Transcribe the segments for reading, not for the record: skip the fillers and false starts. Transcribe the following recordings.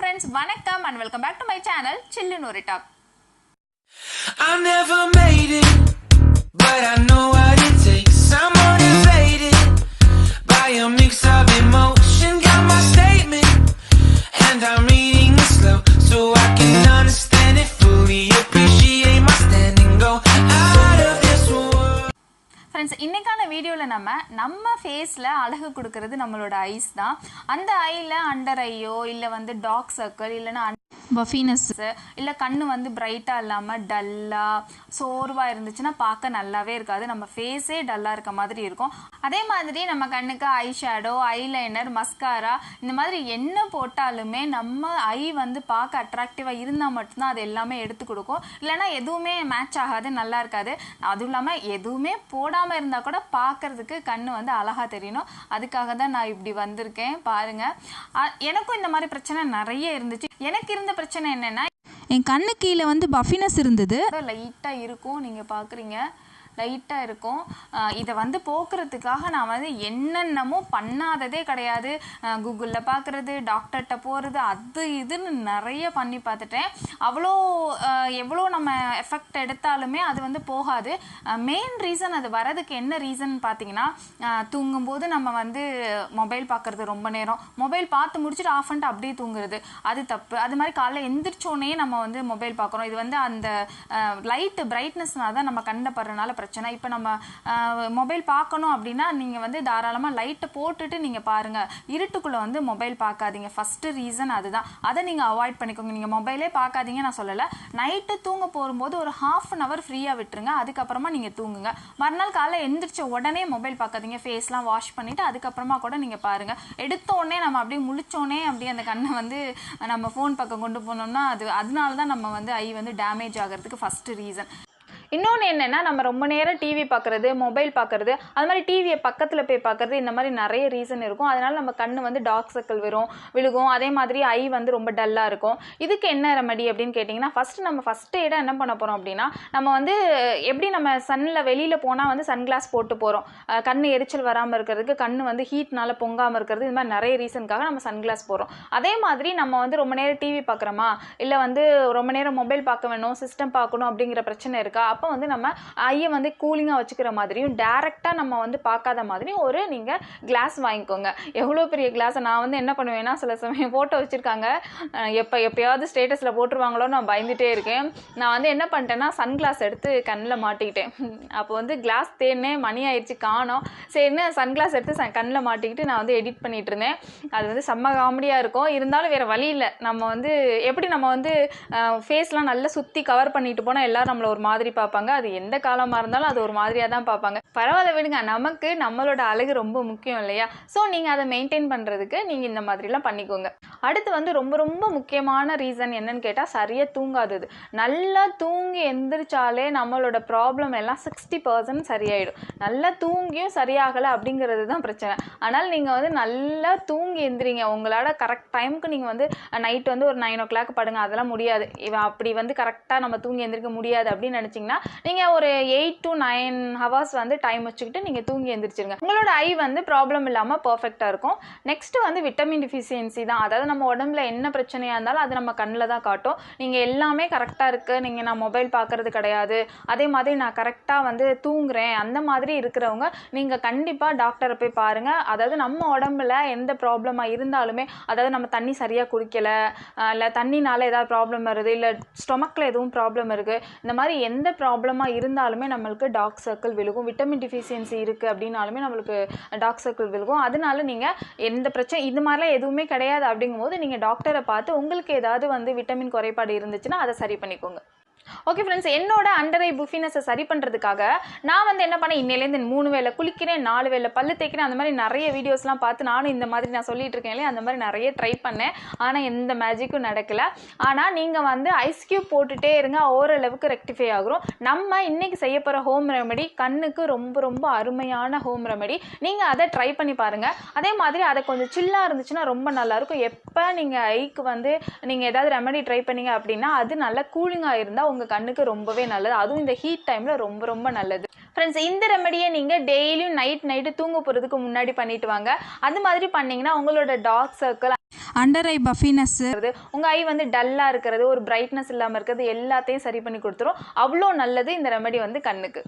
friends, vanakkam and welcome back to my channel Chillu Nori Talk. I never made it, but I know what it takes. I'm motivated by a mix of emotion. Got my statement, and I'm reading it slow so I can understand it fully. Appreciate my stand and go out of this world. Friends, இன்னைக்கான வீடியோல நம்ம ஃபேஸ்ல அழகு கொடுக்கிறது நம்மளோட ice தான். அந்த ஐல under ஐயோ இல்ல வந்து டார்க் சர்க்கிள் இல்லனா பஃபினஸ் இல்ல கண்ணு வந்து பிரைட்டா இல்லாம டல்லா சோர்வா இருந்துச்சுன்னா பார்க்க நல்லாவே இருக்காது. நம்ம ஃபேஸே டல்லா இருக்க மாதிரி இருக்கும். அதே மாதிரி நம்ம கண்ணுக்கு ஐ ஷேடோ, ஐலைனர், மஸ்காரா இந்த மாதிரி என்ன போட்டாலுமே நம்ம ஐ வந்து பார்க்க அட்ராக்டிவா இருந்தா மட்டும்தான் அது எல்லாமே எடுத்து கொடுக்கும். இல்லைன்னா எதுவுமே மேட்ச் ஆகாது, நல்லா இருக்காது. அதுவும் இல்லாம எதுவுமே போடாம இருந்தா கூட பார்க்கறதுக்கு கண்ணு வந்து அழகா தெரியணும். அதுக்காக தான் நான் இப்படி வந்திருக்கேன். பாருங்க, எனக்கும் இந்த மாதிரி பிரச்சனை நிறைய இருந்துச்சு. எனக்கு இருந்த பிரச்சனை என்னன்னா, என் கண்ணு கீழே வந்து பஃபினஸ் இருந்தது. லைட்டா இருக்கும், நீங்க பாக்குறீங்க லைட்டாக இருக்கும். இதை வந்து போக்குறதுக்காக நான் வந்து என்னென்னமோ பண்ணாததே கிடையாது. கூகுளில் பார்க்குறது, டாக்டர்கிட்ட போகிறது, அது இதுன்னு நிறைய பண்ணி பார்த்துட்டேன். எவ்வளோ நம்ம எஃபெக்ட் எடுத்தாலுமே அது வந்து போகாது. மெயின் ரீசன் அது வரதுக்கு என்ன ரீசன் பார்த்தீங்கன்னா, தூங்கும்போது நம்ம வந்து மொபைல் பார்க்குறது, ரொம்ப நேரம் மொபைல் பார்த்து முடிச்சுட்டு ஆஃப் பண்ணிட்டு அப்படியே தூங்குறது, அது தப்பு. அது மாதிரி காலைல எந்திரிச்சோடனே நம்ம வந்து மொபைல் பார்க்குறோம். இது வந்து அந்த லைட்டு பிரைட்னஸ்னால தான் நம்ம கண்ணில் படுறதுனால பிரச்சனை. இப்போ நம்ம மொபைல் பார்க்கணும் அப்படின்னா நீங்கள் வந்து தாராளமாக லைட்டை போட்டுட்டு நீங்கள் பாருங்கள். இருட்டுக்குள்ளே வந்து மொபைல் பார்க்காதீங்க. ஃபஸ்ட்டு ரீசன் அதுதான். அதை நீங்கள் அவாய்ட் பண்ணிக்கோங்க. நீங்கள் மொபைலே பார்க்காதீங்க நான் சொல்லலை. நைட்டு தூங்க போகும்போது ஒரு ½ ஃப்ரீயாக விட்டுருங்க. அதுக்கப்புறமா நீங்கள் தூங்குங்க. மறுநாள் காலையில் எந்திரிச்ச உடனே மொபைல் பார்க்காதீங்க. ஃபேஸ்லாம் வாஷ் பண்ணிவிட்டு அதுக்கப்புறமா கூட நீங்கள் பாருங்கள். எடுத்த உடனே நம்ம அப்படியே முழிச்சோடனே அப்படியே அந்த கண்ணை வந்து நம்ம ஃபோன் பக்கம் கொண்டு போனோம்னா அதனால தான் நம்ம வந்து ஐ வந்து டேமேஜ் ஆகிறதுக்கு ஃபஸ்ட்டு ரீசன். இன்னொன்று என்னென்னா, நம்ம ரொம்ப நேரம் டிவி பார்க்குறது, மொபைல் பார்க்குறது, அது மாதிரி டிவியை பக்கத்தில் போய் பார்க்குறது, இந்த மாதிரி நிறைய ரீசன் இருக்கும். அதனால் நம்ம கண்ணு வந்து டார்க் சர்க்கிள் விழுகும். அதே மாதிரி ஐ வந்து ரொம்ப டல்லாக இருக்கும். இதுக்கு என்ன ரெமடி அப்படின்னு கேட்டிங்கன்னா, ஃபஸ்ட்டு இடம் என்ன பண்ண போகிறோம் அப்படின்னா, நம்ம வந்து எப்படி நம்ம சன்னில் வெளியில் போனால் வந்து சன்கிளாஸ் போட்டு போகிறோம். கண் எரிச்சல் வராமல் இருக்கிறதுக்கு, கண் வந்து ஹீட்னால பொங்காமல் இருக்கிறது, இது மாதிரி நிறைய ரீசனுக்காக நம்ம சன்கிளாஸ் போகிறோம். அதே மாதிரி நம்ம வந்து ரொம்ப நேரம் டிவி பார்க்குறோமா, இல்லை வந்து ரொம்ப நேரம் மொபைல் பார்க்க வேணும், சிஸ்டம் பார்க்கணும் அப்படிங்கிற பிரச்சனை இருக்கா, அப்போ வந்து நம்ம ஐயை வந்து கூலிங்காக வச்சுக்கிற மாதிரியும் டேரெக்டாக நம்ம வந்து பார்க்காத மாதிரியும் ஒரு நீங்கள் கிளாஸ் வாங்கிக்கோங்க. எவ்வளோ பெரிய கிளாஸை நான் வந்து என்ன பண்ணுவேன்னா, சில சமயம் ஃபோட்டோ வச்சுருக்காங்க, எப்போயாவது ஸ்டேட்டஸில் போட்டுருவாங்களோ நான் பயந்துகிட்டே இருக்கேன். நான் வந்து என்ன பண்ணிட்டேன்னா, சன்கிளாஸ் எடுத்து கண்ணில் மாட்டிக்கிட்டேன். அப்போ வந்து கிளாஸ் தேனே மணி ஆயிடுச்சு, காணோம். சரின்னு சன்கிளாஸ் எடுத்து கண்ணில் மாட்டிக்கிட்டு நான் வந்து எடிட் பண்ணிகிட்டு இருந்தேன். அது வந்து செம்ம காமெடியாக இருக்கும். இருந்தாலும் வேறு வழி இல்லை. நம்ம வந்து எப்படி நம்ம வந்து ஃபேஸ்லாம் நல்லா சுற்றி கவர் பண்ணிட்டு போனால் எல்லோரும் நம்மளை ஒரு மாதிரி பார்ப்பாங்க. அது எந்த காலமாக இருந்தாலும் அது ஒரு மாதிரியாக தான் பார்ப்பாங்க. பரவாயில்ல விடுங்க, நமக்கு நம்மளோட அழகு ரொம்ப முக்கியம் இல்லையா? ஸோ நீங்கள் அதை மெயின்டைன் பண்ணுறதுக்கு நீங்கள் இந்த மாதிரிலாம் பண்ணிக்கோங்க. அடுத்து வந்து ரொம்ப ரொம்ப முக்கியமான ரீசன் என்னன்னு கேட்டால், சரியாக தூங்காதது. நல்லா தூங்கி எந்திரிச்சாலே நம்மளோட ப்ராப்ளம் எல்லாம் 60% சரியாயிடும். நல்லா தூங்கியும் சரியாகலை அப்படிங்கிறது தான் பிரச்சனை. ஆனால் நீங்கள் வந்து நல்லா தூங்கி எந்திரிங்க. உங்களால் கரெக்ட் டைமுக்கு நீங்கள் வந்து நைட்டு வந்து ஒரு 9 o'clock படுங்க. அதெல்லாம் முடியாது. அப்படி வந்து கரெக்டாக நம்ம தூங்கி எந்திரிக்க முடியாது அப்படின்னு நினச்சிங்கன்னா, நீங்கள் ஒரு 8 to 9 hours வந்து டைம் வச்சுக்கிட்டு நீங்கள் தூங்கி எந்திரிச்சிருங்க. உங்களோட ஐ வந்து ப்ராப்ளம் இல்லாமல் பர்ஃபெக்டாக இருக்கும். நெக்ஸ்ட்டு வந்து விட்டமின் டிஃபிஷியன்சி தான். அதாவது நம்ம உடம்புல என்ன பிரச்சனையாக இருந்தாலும் அது நம்ம கண்ணில் தான் காட்டும். நீங்கள் எல்லாமே கரெக்டாக இருக்குது, நான் மொபைல் பார்க்குறது கிடையாது, அதே மாதிரி நான் கரெக்டாக வந்து தூங்குறேன், அந்த மாதிரி இருக்கிறவங்க நீங்கள் கண்டிப்பாக டாக்டரை போய் பாருங்கள். அதாவது நம்ம உடம்புல எந்த ப்ராப்ளமாக இருந்தாலுமே, அதாவது நம்ம தண்ணி சரியாக குடிக்கலை, இல்லை தண்ணினால ஏதாவது ப்ராப்ளம் வருது, இல்லை ஸ்டொமக்கில் எதுவும் ப்ராப்ளம் இருக்குது, இந்த மாதிரி எந்த ப்ராப்ளமாக இருந்தாலுமே நம்மளுக்கு டார்க் சர்க்கிள் விழுகும். விட்டமின் டிஃபிஷியன்சி இருக்குது அப்படின்னாலுமே நம்மளுக்கு டார்க் சர்க்கிள் விழுகும். அதனால நீங்கள் எந்த பிரச்சனை இது மாதிரிலாம் எதுவுமே கிடையாது அப்படிங்கும்போது நீங்கள் டாக்டரை பார்த்து உங்களுக்கு ஏதாவது வந்து விட்டமின் குறைபாடு இருந்துச்சுன்னா அதை சரி பண்ணிக்கோங்க. ஓகே ஃப்ரெண்ட்ஸ், என்னோட அண்டர் ஐ புஃபினஸை சரி பண்ணுறதுக்காக நான் வந்து என்ன பண்ணேன், இன்னிலேருந்து 3 வேளை குளிக்கிறேன், 4 வேளை பல்லு தேய்க்கிறேன், அந்த மாதிரி நிறைய வீடியோஸ்லாம் பார்த்து நானும் இந்த மாதிரி நான் சொல்லிட்டு இருக்கேன் இல்லையா, அந்த மாதிரி நிறைய ட்ரை பண்ணேன். ஆனால் எந்த மேஜிக்கும் நடக்கலை. ஆனால் நீங்கள் வந்து ஐஸ் கியூப் போட்டுகிட்டே இருங்க, ஓரளவுக்கு ரெக்டிஃபை ஆகும். நம்ம இன்னைக்கு செய்ய போகிற ஹோம் ரெமெடி கண்ணுக்கு ரொம்ப ரொம்ப அருமையான ஹோம் ரெமெடி. நீங்கள் அதை ட்ரை பண்ணி பாருங்கள். அதே மாதிரி அதை கொஞ்சம் சில்லாக இருந்துச்சுன்னா ரொம்ப நல்லாயிருக்கும். எப்போ நீங்கள் ஐக்கு வந்து நீங்கள் ஏதாவது ரெமெடி ட்ரை பண்ணீங்க அப்படின்னா அது நல்லா கூலிங்காக இருந்தால் உங்கள் கண்ணுக்கு ரொம்பவே நல்லது. அதுவும் இந்த ஹீட் டைமில் ரொம்ப ரொம்ப நல்லது. ஃப்ரெண்ட்ஸ், இந்த ரெமெடியை நீங்கள் டெய்லியும் நைட்டு தூங்க போகிறதுக்கு முன்னாடி பண்ணிட்டு வாங்க. அது மாதிரி பண்ணிங்கன்னா உங்களோட டார்க் சர்க்கிள் அண்டர் ஐ பஃபினஸ்ஸு, உங்கள் ஐ வந்து டல்லாக இருக்கிறது, ஒரு பிரைட்னஸ் இல்லாமல் இருக்கிறது எல்லாத்தையும் சரி பண்ணி கொடுத்துரும். அவ்வளோ நல்லது இந்த ரெமெடி வந்து கண்ணுக்கு.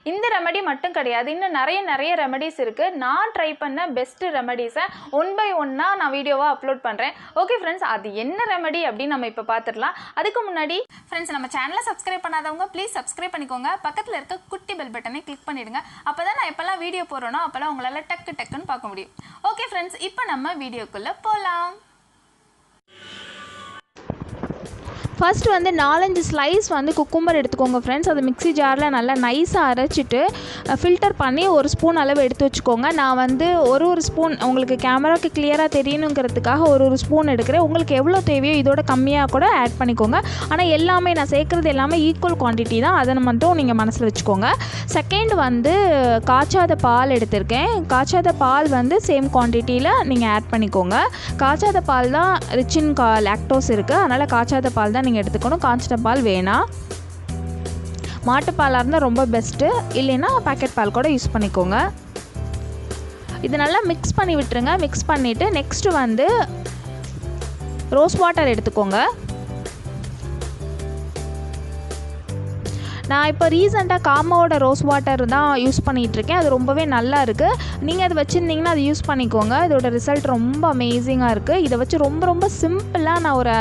இந்த ரெமெடி மட்டும் கிடையாது, இன்னும் நிறைய ரெமெடிஸ் இருக்குது. நான் ட்ரை பண்ண பெஸ்ட்டு ரெமெடிஸை ஒன் பை ஒன்னாக நான் வீடியோவாக அப்லோட் பண்ணுறேன். ஓகே ஃப்ரெண்ட்ஸ், அது என்ன ரெமெடி அப்படின்னு நம்ம இப்போ பார்த்துடலாம். அதுக்கு முன்னாடி ஃப்ரெண்ட்ஸ், நம்ம சேனலை சப்ஸ்கிரைப் பண்ணாதவங்க ப்ளீஸ் சப்ஸ்கிரைப் பண்ணிக்கோங்க. பக்கத்தில் இருக்க குட்டி பெல் பட்டனை கிளிக் பண்ணிவிடுங்க. அப்போ தான் நான் எப்போல்லாம் வீடியோ போடுறேனோ அப்போல்லாம் உங்களால் டக்குன்னு பார்க்க முடியும். ஓகே ஃப்ரெண்ட்ஸ், இப்போ நம்ம வீடியோக்குள்ளே போகலாம். ஃபர்ஸ்ட் வந்து 4-5 ஸ்லைஸ் வந்து குக்கும்பர் எடுத்துக்கோங்க ஃப்ரெண்ட்ஸ். அது மிக்ஸி ஜாரில் நல்லா நைஸாக அரைச்சிட்டு ஃபில்டர் பண்ணி ஒரு ஸ்பூன் அளவு எடுத்து வச்சுக்கோங்க. நான் வந்து ஒரு ஸ்பூன் உங்களுக்கு கேமராவுக்கு கிளியராக தெரியணுங்கிறதுக்காக ஒரு ஸ்பூன் எடுக்கிறேன். உங்களுக்கு எவ்வளோ தேவையோ இதோட கம்மியாக கூட ஆட் பண்ணிக்கோங்க. ஆனால் எல்லாமே நான் சேர்க்குறது எல்லாமே ஈக்குவல் குவான்டிட்டி தான், அதை மட்டும் நீங்கள் மனசில் வச்சுக்கோங்க. செகண்ட் வந்து காய்ச்சாத பால் எடுத்திருக்கேன். காய்ச்சாத பால் வந்து சேம் குவான்டிட்டியில் நீங்கள் ஆட் பண்ணிக்கோங்க. காய்ச்சாத பால் தான் ரிச் இன் லாக்டோஸ் இருக்குது, அதனால் காய்ச்சாத பால் தான் நீங்கள் எடுத்துக்கணும். காய்ச்சிட்ட பால் வேணாம். மாட்டுப்பாலாக இருந்தால் ரொம்ப பெஸ்ட்டு, இல்லைன்னா பேக்கெட் பால் கூட யூஸ் பண்ணிக்கோங்க. இது நல்லா மிக்ஸ் பண்ணி விட்டுருங்க. மிக்ஸ் பண்ணிவிட்டு நெக்ஸ்ட்டு வந்து ரோஸ் வாட்டர் எடுத்துக்கோங்க. நான் இப்போ ரீசெண்டாக காமாவோட ரோஸ் வாட்டர் தான் யூஸ் பண்ணிகிட்ருக்கேன். அது ரொம்பவே நல்லா இருக்குது. நீங்கள் அது வச்சுருந்தீங்கன்னா அது யூஸ் பண்ணிக்கோங்க. இதோட ரிசல்ட் ரொம்ப அமேசிங்காக இருக்குது. இதை வச்சு ரொம்ப சிம்பிளாக நான் ஒரு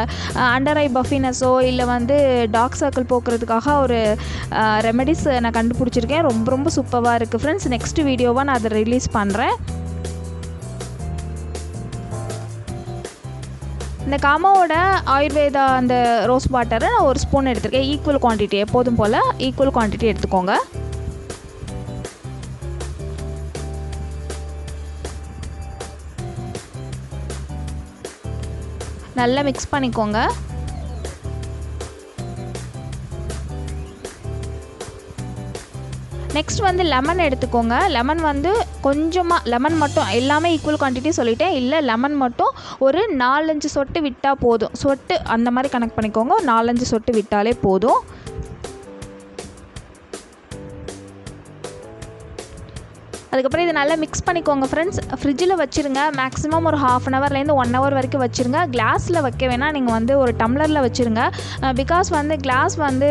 அண்டர் ஐ பஃபினஸோ இல்லை வந்து டார்க் சர்க்கிள் போக்குறதுக்காக ஒரு ரெமெடிஸ் நான் கண்டுபிடிச்சிருக்கேன். ரொம்ப சூப்பராக இருக்குது ஃப்ரெண்ட்ஸ். நெக்ஸ்ட் வீடியோவாக நான் அதை ரிலீஸ் பண்ணுறேன். இந்த காமாவோட ஆயுர்வேதா அந்த ரோஸ் வாட்டரை நான் ஒரு ஸ்பூன் எடுத்துருக்கேன். ஈக்குவல் குவான்டிட்டி, எப்போதும் போல் ஈக்குவல் குவான்டிட்டி எடுத்துக்கோங்க. நல்லா மிக்ஸ் பண்ணிக்கோங்க. நெக்ஸ்ட் வந்து லெமன் எடுத்துக்கோங்க. லெமன் வந்து கொஞ்சமாக, லெமன் மட்டும், எல்லாமே ஈக்குவல் குவான்டிட்டி சொல்லிட்டேன். இல்லை, லெமன் மட்டும் ஒரு 4-5 சொட்டு விட்டால் போதும். சொட்டு அந்த மாதிரி கனெக்ட் பண்ணிக்கோங்க. 4-5 சொட்டு விட்டாலே போதும். அதுக்கப்புறம் இதை நல்லா மிக்ஸ் பண்ணிக்கோங்க ஃப்ரெண்ட்ஸ். ஃப்ரிட்ஜில் வச்சுருங்க. மேக்ஸிமம் ஒரு 1/2 ஹவர்லேருந்து 1 ஹவர் வரைக்கும் வச்சுருங்க. கிளாஸில் வைக்க வேணால் நீங்கள் வந்து ஒரு டம்ளரில் வச்சுருங்க. பிகாஸ் வந்து கிளாஸ் வந்து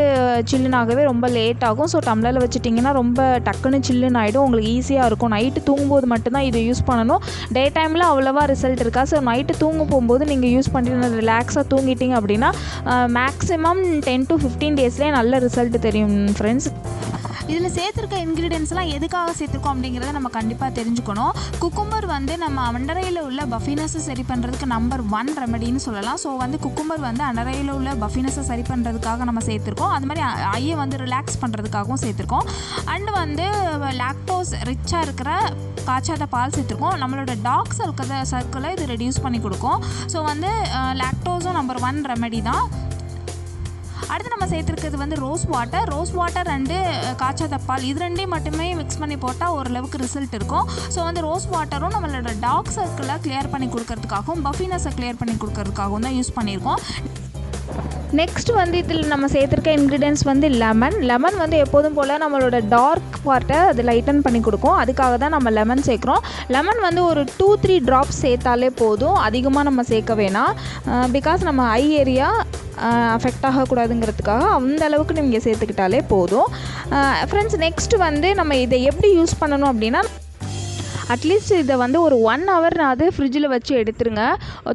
சில்லுனாகவே ரொம்ப லேட் ஆகும். ஸோ டம்ளரில் வச்சுட்டிங்கன்னா ரொம்ப டக்குன்னு சில்லுன்னு ஆகிடும். உங்களுக்கு ஈஸியாக இருக்கும். நைட்டு தூங்கும்போது மட்டும்தான் இதை யூஸ் பண்ணணும். டே டைமில் அவ்வளோவா ரிசல்ட் இருக்கா. ஸோ நைட்டு தூங்க போகும்போது நீங்கள் யூஸ் பண்ணிட்டு ரிலாக்ஸாக தூங்கிட்டீங்க அப்படின்னா மேக்ஸிமம் 10 to 15 டேஸ்லேயே நல்ல ரிசல்ட் தெரியும் ஃப்ரெண்ட்ஸ். இதில் சேர்த்துருக்க இன்க்ரீடியன்ஸ்லாம் எதுக்காக சேர்த்துருக்கோம் அப்படிங்கிறத நம்ம கண்டிப்பாக தெரிஞ்சுக்கணும். குக்கும்பர் வந்து நம்ம அண்டரையில் உள்ள பஃபினஸை சரி பண்ணுறதுக்கு நம்பர் 1 ரெமெடின்னு சொல்லலாம். ஸோ வந்து குக்கும்பர் வந்து அண்டரையில் உள்ள பஃபினஸை சரி பண்ணுறதுக்காக நம்ம சேர்த்துருக்கோம். அது மாதிரி ஐயை வந்து ரிலாக்ஸ் பண்ணுறதுக்காகவும் சேர்த்துருக்கோம். அண்டு வந்து லாக்டோஸ் ரிச்சாக இருக்கிற காய்ச்சாத பால் சேர்த்துருக்கோம். நம்மளோட டார்க் சர்க்கிளை இது ரெடியூஸ் பண்ணி கொடுக்கும். ஸோ வந்து லாக்டோஸும் நம்பர் 1 ரெமெடி தான். அடுத்து நம்ம சேர்த்துருக்கிறது வந்து ரோஸ் வாட்டர் அண்டு காய்ச்சாத பால், இது ரெண்டையும் மட்டுமே மிக்ஸ் பண்ணி போட்டால் ஓரளவுக்கு ரிசல்ட் இருக்கும். ஸோ வந்து ரோஸ் வாட்டரும் நம்மளோட டார்க் சர்க்கிளை கிளியர் பண்ணி கொடுக்கறதுக்காகவும் பஃபினஸை கிளியர் பண்ணி கொடுக்கறதுக்காகவும் தான் யூஸ் பண்ணியிருக்கோம். நெக்ஸ்ட் வந்து இதில் நம்ம சேர்த்துருக்க இன்க்ரீடியன்ஸ் வந்து லெமன் வந்து எப்போதும் போல் நம்மளோட டார்க் பார்ட்டை அது லைட்டன் பண்ணி கொடுக்கும். அதுக்காக தான் நம்ம லெமன் சேர்க்குறோம். லெமன் வந்து ஒரு 2-3 ட்ராப்ஸ் சேர்த்தாலே போதும். அதிகமாக நம்ம சேர்க்க வேணாம். பிகாஸ் நம்ம ஐ ஏரியா அஃபெக்ட் ஆகக்கூடாதுங்கிறதுக்காக அந்த அளவுக்கு நீங்கள் சேர்த்துக்கிட்டாலே போதும் ஃப்ரெண்ட்ஸ். நெக்ஸ்ட் வந்து நம்ம இதை எப்படி யூஸ் பண்ணணும் அப்படின்னா, அட்லீஸ்ட் இதை வந்து ஒரு 1 ஹவர்னாவது ஃப்ரிட்ஜில் வச்சு எடுத்துருங்க.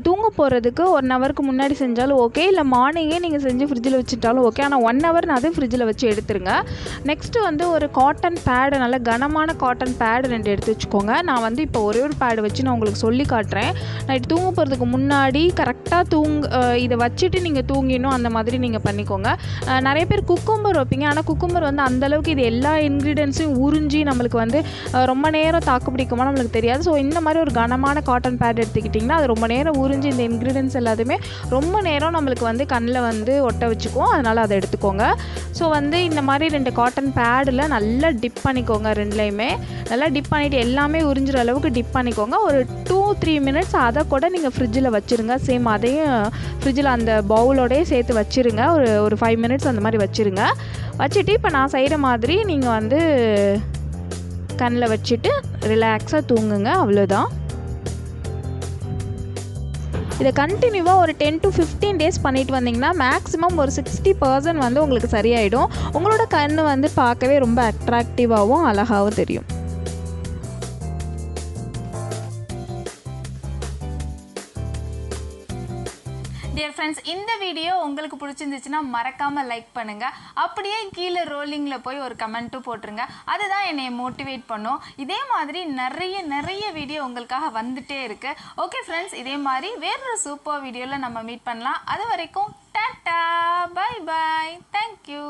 தூங்க போகிறதுக்கு 1 ஹவருக்கு முன்னாடி செஞ்சாலும் ஓகே, இல்லை மார்னிங்கே நீங்கள் செஞ்சு ஃப்ரிட்ஜில் வச்சுட்டாலும் ஓகே. ஆனால் 1 ஹவர்னாவது ஃப்ரிட்ஜில் வச்சு எடுத்துருங்க. நெக்ஸ்ட்டு வந்து ஒரு காட்டன் பேடு, நல்ல கனமான காட்டன் பேடு 2 எடுத்து வச்சுக்கோங்க. நான் வந்து இப்போ ஒரே ஒரு பேடு வச்சு நான் உங்களுக்கு சொல்லி காட்டுறேன். நைட்டு தூங்க போகிறதுக்கு முன்னாடி கரெக்டாக இதை வச்சுட்டு நீங்கள் தூங்கிடணும். அந்த மாதிரி நீங்கள் பண்ணிக்கோங்க. நிறைய பேர் குக்கும்பர் வைப்பீங்க, ஆனால் குக்கும்பர் வந்து அந்தளவுக்கு இது எல்லா இன்க்ரீடியன்ஸையும் உறிஞ்சி நம்மளுக்கு வந்து ரொம்ப நேரம் தாக்கு பிடிக்குமா நம்மளுக்கு தெரியாது. ஸோ இந்த மாதிரி ஒரு கனமான காட்டன் பேட் எடுத்துக்கிட்டிங்கன்னா அது ரொம்ப நேரம் உறிஞ்சி இந்த இன்க்ரீடியன்ஸ் எல்லாத்தையுமே ரொம்ப நேரம் நம்மளுக்கு வந்து கண்ணில் வந்து ஒட்ட வச்சுக்குவோம். அதனால் அதை எடுத்துக்கோங்க. ஸோ வந்து இந்த மாதிரி 2 காட்டன் பேடில் நல்லா டிப் பண்ணிக்கோங்க. 2லையுமே நல்லா டிப் பண்ணிவிட்டு எல்லாமே உறிஞ்சிற அளவுக்கு டிப் பண்ணிக்கோங்க. ஒரு 2-3 மினிட்ஸ் அதை கூட நீங்கள் ஃப்ரிட்ஜில் வச்சுருங்க. சேம் அதையும் ஃப்ரிட்ஜில் அந்த பவுலோடய சேர்த்து வச்சுருங்க. ஒரு 5 மினிட்ஸ் அந்த மாதிரி வச்சுருங்க. வச்சுட்டு இப்போ நான் செய்கிற மாதிரி நீங்கள் வந்து கண்ணில் வச்சுட்டு ரிலாக்ஸாக தூங்குங்க. அவ்வளோதான். இதை கண்டினியூவாக ஒரு 10 to 15 டேஸ் பண்ணிட்டு வந்தீங்கன்னா மேக்ஸிமம் ஒரு 60% வந்து உங்களுக்கு சரியாயிடும். உங்களோட கண் வந்து பார்க்கவே ரொம்ப அட்ராக்டிவாகவும் அழகாகவும் தெரியும். டியர் ஃப்ரெண்ட்ஸ், இந்த வீடியோ உங்களுக்கு பிடிச்சிருந்துச்சுன்னா மறக்காமல் லைக் பண்ணுங்கள். அப்படியே கீழே ரோலிங்கில் போய் ஒரு கமெண்ட்டும் போட்டுருங்க. அதுதான் என்னை மோட்டிவேட் பண்ணும். இதே மாதிரி நிறைய வீடியோ உங்களுக்காக வந்துட்டே இருக்கு. ஓகே ஃப்ரெண்ட்ஸ், இதே மாதிரி வேறொரு சூப்பர் வீடியோவில் நம்ம மீட் பண்ணலாம். அது வரைக்கும் டாட்டா, பை பாய், தேங்க்யூ.